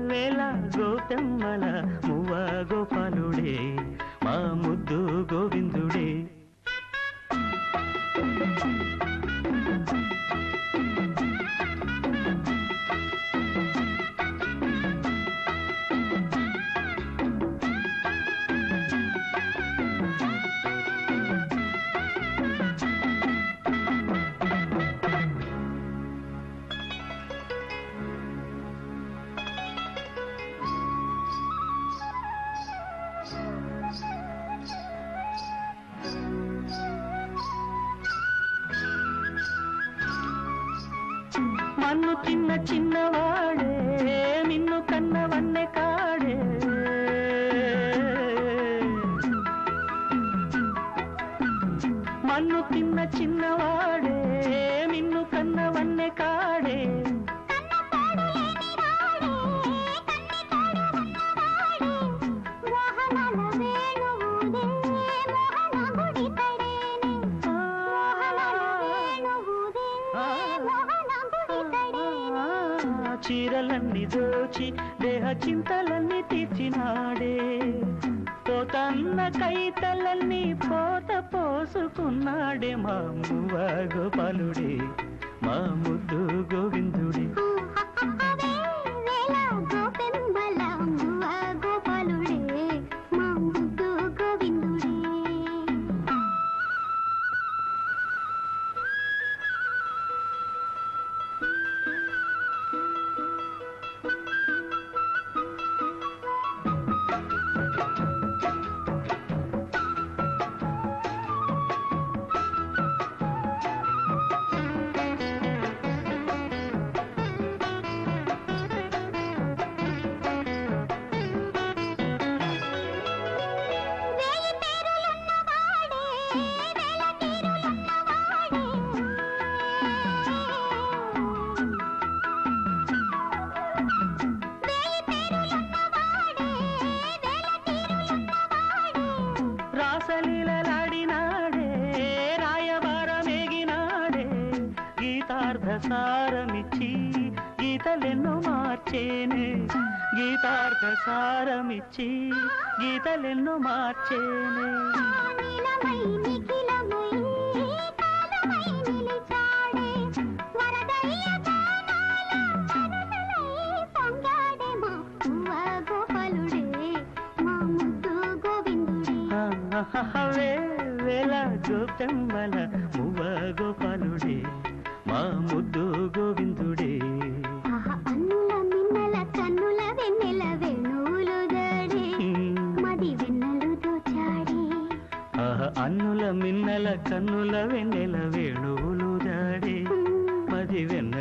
వేల గోపెమ్మల మువ్వ గోపాలుడే మా ముద్దు గోవిందుడే. మన్ను చిన్న చిన్నవాడే మిన్ను కన్నవన్నె కాడే, మన్ను తిన్న చిన్నవాడే మిన్ను కన్నవన్నె కాడే. చీరలన్నీ దోచి దేహ చింతలన్నీ తీర్చినాడే, పోతన్న కైతలన్నీ పోత పోసుకున్నాడే మా మువ్వ గోపాలుడే మా ముద్దు గోవిందుడే. రాసలీలలాడినాడే రాయబారమేగినాడే, గీతార్థసారమిచ్చి గీతలెన్నో మార్చేనే, గీతార్థసారమిచ్చి గీతలెన్నో మార్చేనే. వేల గోపెమ్మల మువ్వ గోపాలుడే మా ముద్దు గోవిందుడే. అన్నుల మిన్నల కన్నుల వెన్నెల వేణువులు దాడే మది వెన్నెలు దోచాడే. అన్నుల మిన్నల కన్నుల వెన్నెల వేణువులు దాడే మది వెన్నెల